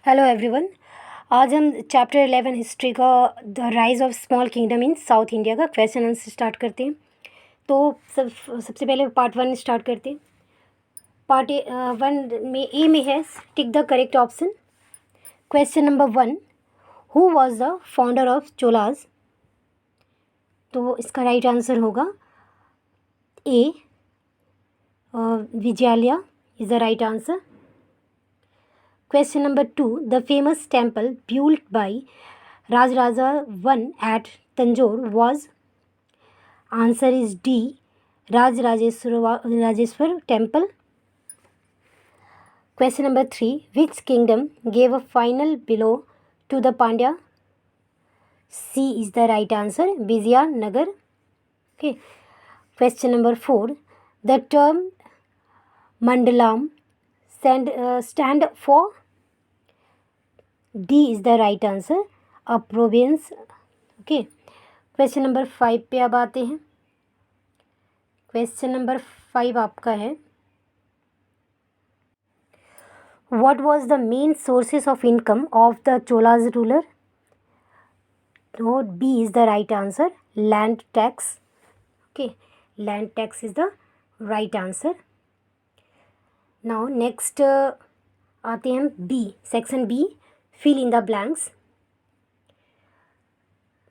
Hello everyone. आज हम chapter 11 history का the rise of small kingdom in south India का क्वेश्चन आंसर स्टार्ट करते हैं। तो सबसे पहले पार्ट 1 स्टार्ट करते हैं। पार्ट 1 में ए में है tick the correct option. Question number 1, who was the founder of Cholas? तो इसका राइट आंसर होगा A, Vijayalaya is the right answer. Question number 2, the famous temple built by Rajaraja I at Tanjore was? Answer is D, Rajrajeshwar temple. Question number 3, which kingdom gave a final blow to the Pandya? C is the right answer, Vijayanagar. Okay. Question number 4, the term Mandalam stand for? D is the right answer, a province. Okay. Question number 5 पे अब आते हैं। Question number 5 आपका है, what was the main sources of income of the Cholas ruler? तो B is the right answer, land tax. Okay, land tax is the right answer. Now next आते हैं B, section B, fill in the blanks.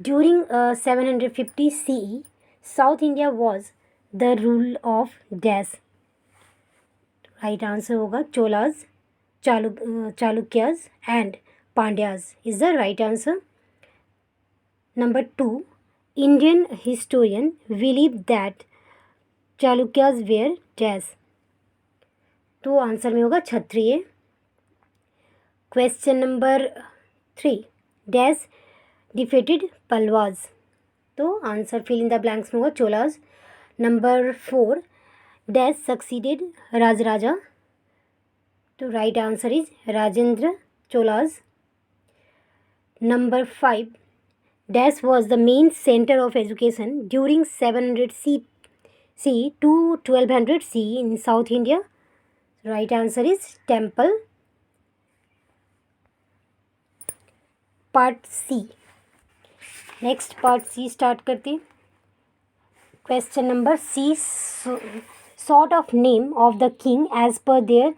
During 750 CE, South India was the rule of dash. Right answer होगा Cholas, Chalukyas and Pandyas is the right answer. Number 2, Indian historian believe that Chalukyas were dash. तो answer में होगा Kshatriya. Question number 3, dash defeated Pallavas? तो answer fill in the blanks में होगा Cholas. Number 4, dash succeeded Rajaraja? तो right answer is Rajendra Cholas. Number 5, dash was the main centre of education during 700 C to 1200 C in south India? Right answer is temple. Part C, next part C start करते हैं। Question number C, sort of name of the king as per their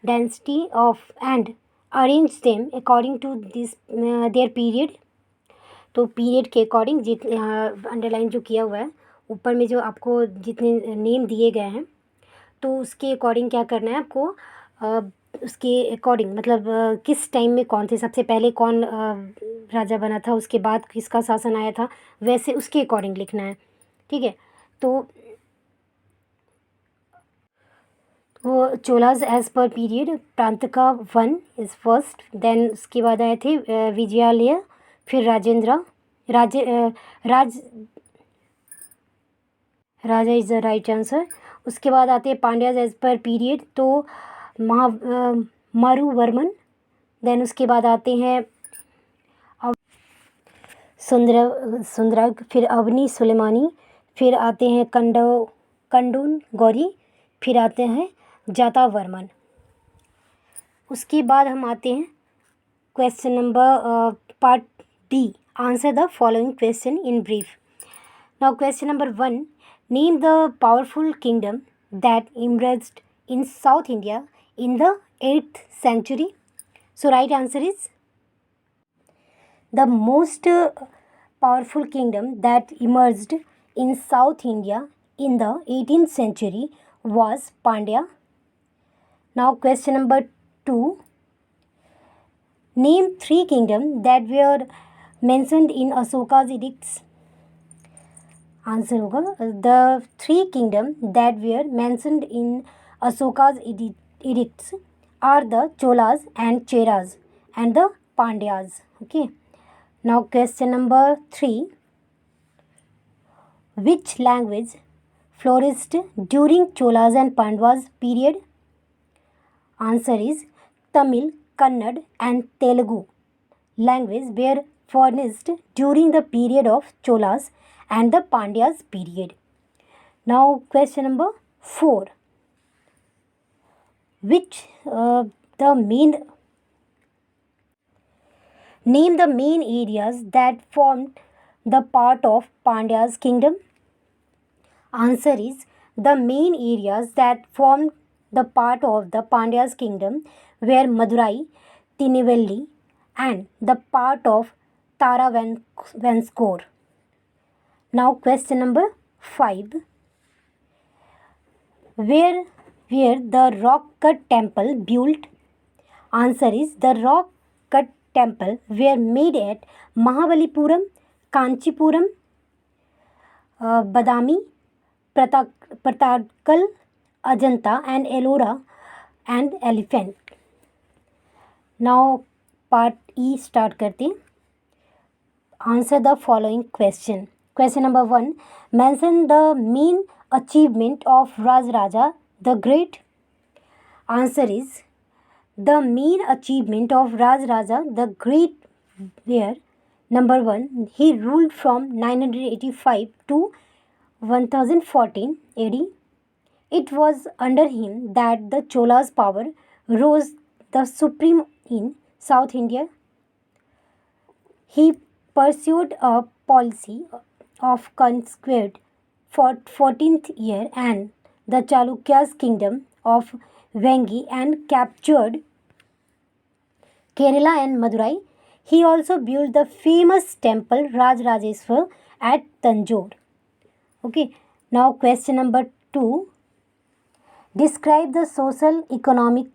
density of and arrange them according to this their period? तो period के according जितने underline जो किया हुआ है ऊपर में, जो आपको जितने नेम दिए गए हैं, तो उसके अकॉर्डिंग क्या करना है आपको, उसके अकॉर्डिंग मतलब किस टाइम में कौन थे, सबसे पहले कौन राजा बना था, उसके बाद किसका शासन आया था, वैसे उसके अकॉर्डिंग लिखना है। ठीक है, तो वो Cholas as per period, Parantaka 1 is first, then उसके बाद आए थे विजयालय, फिर Rajendra, Raja is the right answer. उसके बाद आते हैं पांड्याज एज पर पीरियड, तो मारुवर्मन, देन उसके बाद आते हैं सुंदरग, फिर अवनी सुलेमानी, फिर आते हैं कंडून गौरी, फिर आते हैं जातावर्मन। उसके बाद हम आते हैं question number part D, answer the following question in brief. Now question number 1, name the powerful kingdom that emerged in South India in the 8th century? So right answer is the most powerful kingdom that emerged in South India in the 18th century was Pandya. Now question number 2, name 3 kingdoms that were mentioned in Ashoka's edicts. Answer होगा the 3 kingdoms that were mentioned in Ashoka's edicts are the Cholas and Cheras and the Pandyas. Okay. Now question number 3, which language flourished during Cholas and Pandavas period? Answer is Tamil, Kannada and Telugu language were flourished during the period of Cholas and the Pandyas period. Now question number 4, which the main Name the main areas that formed the part of Pandya's kingdom. Answer is the main areas that formed the part of the Pandya's kingdom were Madurai, Tinnevelli, and the part of Taravanskor. Now, question number 5. Where were the rock cut temple built? Answer is the rock cut temple were made at Mahabalipuram, Kanchipuram, Badami, Pratakal, Ajanta, and Ellora and Elephant. Now part E start करते हैं. Answer the following question. Question number 1. Mention the main achievement of Rajaraja the Great. Answer is the main achievement of Rajaraja the Great were number 1. He ruled from 985 to 1014 AD. It was under him that the Cholas' power rose the supreme in South India. He pursued a policy of conquest for 14th year and the Chalukya's kingdom of Vengi and captured Kerala and Madurai. He also built the famous temple Rajrajeswar at Tanjore. Okay, now question number 2. Describe the social economic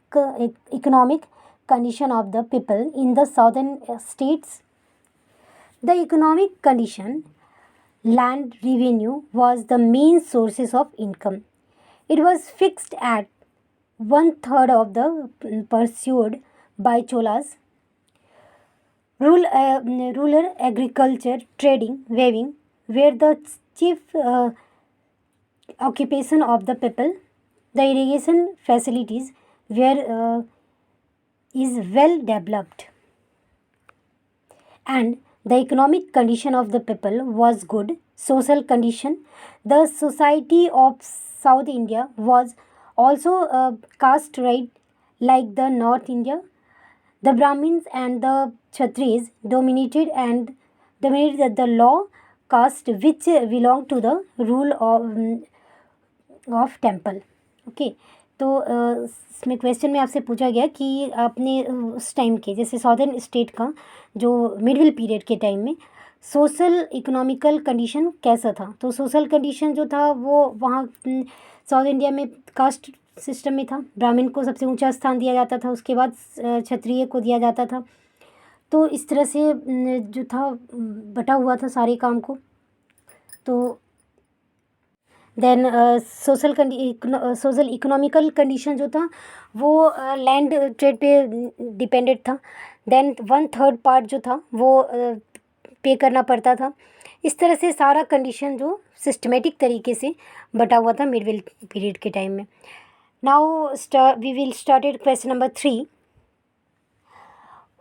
condition of the people in the southern states. The economic condition, land revenue was the main sources of income. It was fixed at 1/3 of the pursued by Cholas. Rural agriculture, trading, weaving were the chief occupation of the people. The irrigation facilities were is well developed, and the economic condition of the people was good. Social condition, the society of South India was also caste right like the North India. The Brahmins and the Kshatriyas dominated the law caste which belonged to the rule of temple. Okay तो इसमें question में आपसे पूछा गया कि आपने उस time के जैसे सॉदर्न स्टेट का जो मिडिल पीरियड के टाइम में सोशल इकोनॉमिकल कंडीशन कैसा था. तो सोशल कंडीशन जो था वो वहाँ साउथ इंडिया में कास्ट सिस्टम में था. ब्राह्मण को सबसे ऊंचा स्थान दिया जाता था, उसके बाद क्षत्रिय को दिया जाता था. तो इस तरह से जो था बटा हुआ था सारे काम को. तो देन सोशल इकोनॉमिकल कंडीशन जो था वो लैंड ट्रेड पे डिपेंडेड था. देन 1/3 पार्ट जो था वो पे करना पड़ता था. इस तरह से सारा कंडीशन जो सिस्टमेटिक तरीके से बटा हुआ था मिडिल पीरियड के टाइम में. Now we will started question number 3.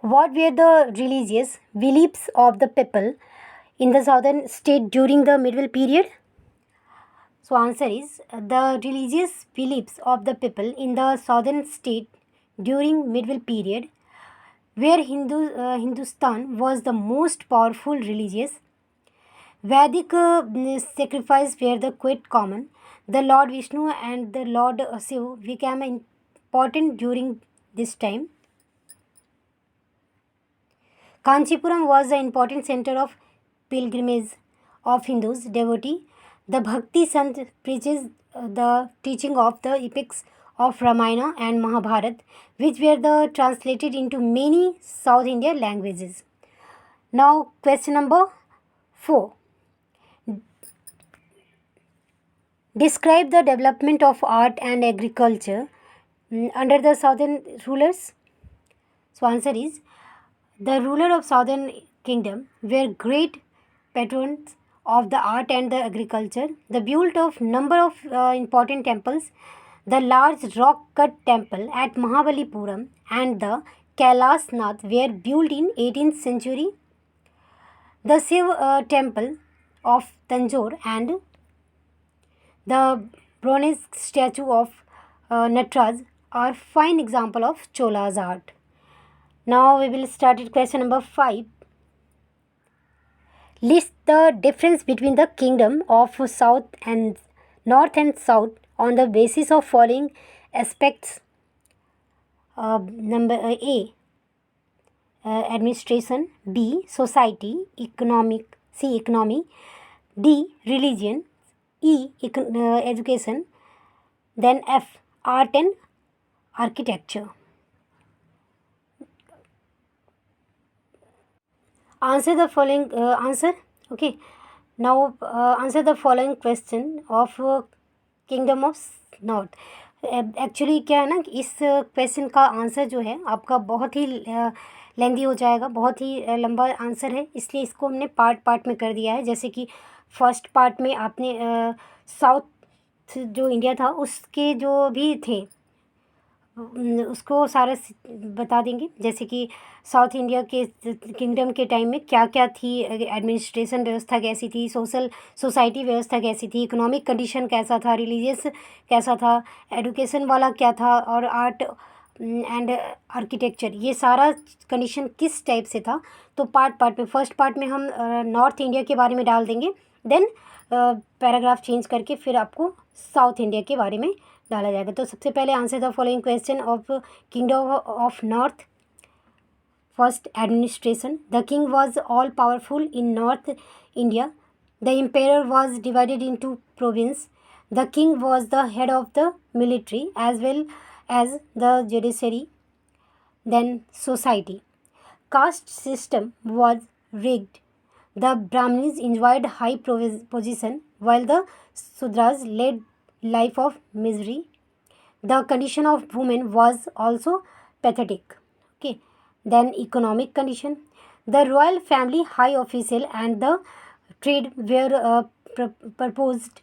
What were the religious beliefs of the people in the southern state during the medieval period? So answer is the religious beliefs of the people in the southern state during medieval period where Hindustan was the most powerful religious. Vedic sacrifice were the quite common. The Lord Vishnu and the Lord Shiva became important during this time. Kanchipuram was the important center of pilgrimage of Hindus devotee. The Bhakti Sant preaches the teaching of the epics of Ramayana and Mahabharata, which were translated into many South Indian languages. Now, question number 4. Describe the development of art and agriculture under the southern rulers. So, answer is the ruler of southern kingdom were great patrons of the art and the agriculture. The built of number of important temples. The large rock cut temple at Mahabalipuram and the Kailas Nath were built in 18th century. The Shiv temple of Tanjore and the bronze statue of Nataraj are fine example of Chola's art. Now we will start with question number 5. List the difference between the kingdom of South and North and South on the basis of following aspects. Number A, administration. B, society. C, economy. D, religion. E, education. Then F, art and architecture. Answer the following answer. Okay. Now answer the following question of kingdom of north. Actually क्या है ना कि इस question का answer जो है आपका बहुत ही लेंदी हो जाएगा, बहुत ही लंबा आंसर है, इसलिए इसको हमने पार्ट पार्ट में कर दिया है. जैसे कि फर्स्ट पार्ट में आपने साउथ जो इंडिया था उसके जो भी थे उसको सारा बता देंगे. जैसे कि साउथ इंडिया के किंगडम के टाइम में क्या क्या थी, एडमिनिस्ट्रेशन व्यवस्था कैसी थी, सोसाइटी व्यवस्था कैसी थी, इकोनॉमिक कंडीशन कैसा था, रिलीजियस कैसा था, एडुकेशन वाला क्या था, और आर्ट एंड आर्किटेक्चर ये सारा कंडीशन किस टाइप से था. तो पार्ट पार्ट में फर्स्ट पार्ट में हम नॉर्थ इंडिया के बारे में डाल देंगे, देन पैराग्राफ चेंज करके फिर आपको साउथ इंडिया के बारे में डाला जाएगा. तो सबसे पहले answer the following question of kingdom of north. First, administration. The king was all powerful in north India. The empire was divided into province. The king was the head of the military as well as the judiciary. Then society. Caste system was rigged. The Brahmins enjoyed high position while the Sudras led life of misery. The condition of women was also pathetic. Okay. Then economic condition. The royal family, high official and the trade were proposed.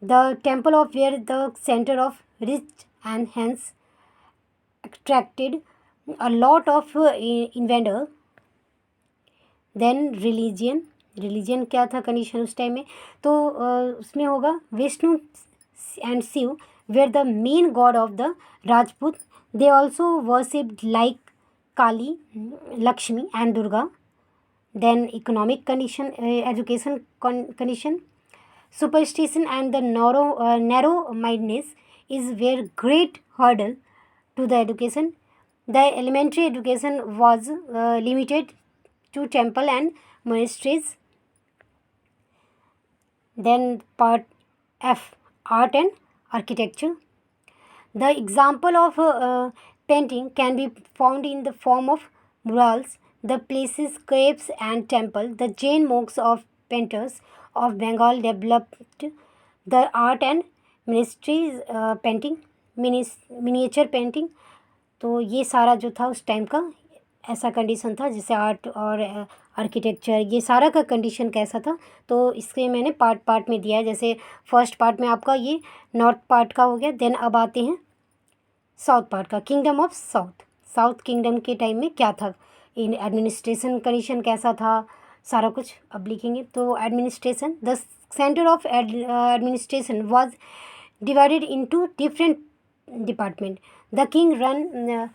The temple of were the center of rich and hence attracted a lot of invader. Then religion क्या था condition उस time में, तो उसमें होगा Vishnu and Shiva were the main god of the Rajput. They also worshipped like Kali, Lakshmi and Durga. Then economic condition, education condition. Superstition and the narrow mindness is were great hurdle to the education. The elementary education was limited to temple and monasteries. Then part F, art and architecture. The example of painting can be found in the form of murals, the places, caves and temple. The Jain monks of painters of Bengal developed the art and ministries painting, miniature painting. तो ये सारा जो था उस time का ऐसा condition था, जैसे आर्ट और आर्किटेक्चर ये सारा का कंडीशन कैसा था. तो इसके मैंने पार्ट पार्ट में दिया है. जैसे फर्स्ट पार्ट में आपका ये नॉर्थ पार्ट का हो गया. देन अब आते हैं साउथ पार्ट का, kingdom of south. South kingdom के टाइम में क्या था, इन एडमिनिस्ट्रेशन कंडीशन कैसा था, सारा कुछ अब लिखेंगे. तो administration. The centre of administration was divided into different department. The king run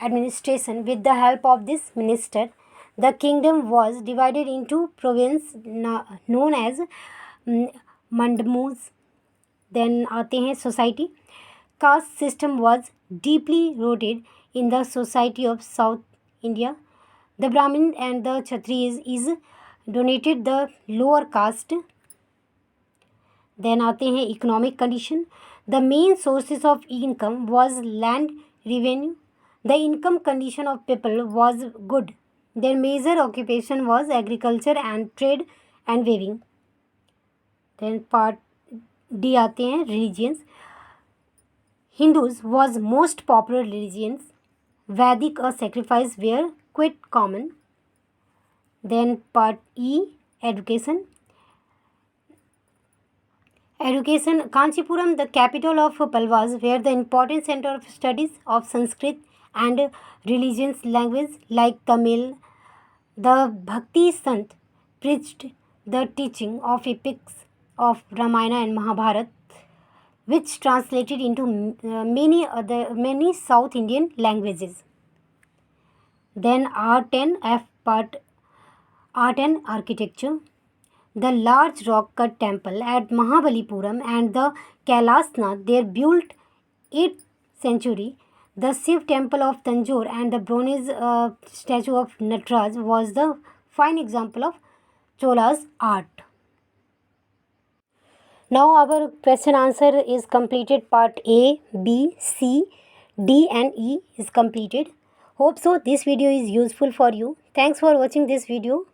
administration with the help of this minister. The kingdom was divided into province known as mandmus. Then आते हैं society. Caste system was deeply rooted in the society of South India. The Brahmin and the Kshatriyas is donated the lower caste. Then आते हैं economic condition. The main sources of income was land revenue. The income condition of people was good. Their major occupation was agriculture and trade and weaving. Then part D आते हैं religions. Hindus was most popular religions. Vedic or sacrifice were quite common. Then part E, education. Education. Kanchipuram, the capital of Palwas, were the important center of studies of Sanskrit and religious language like Tamil. The Bhakti Sant preached the teaching of epics of Ramayana and Mahabharata, which translated into many South Indian languages. Then R10F part Art and Architecture. The large rock cut temple at Mahabalipuram and the Kailasnath, they built 8th century. The Shiv temple of Tanjore and the bronze statue of Nataraj was the fine example of Chola's art. Now our question answer is completed. Part A, B, C, D and E is completed. Hope so this video is useful for you. Thanks for watching this video.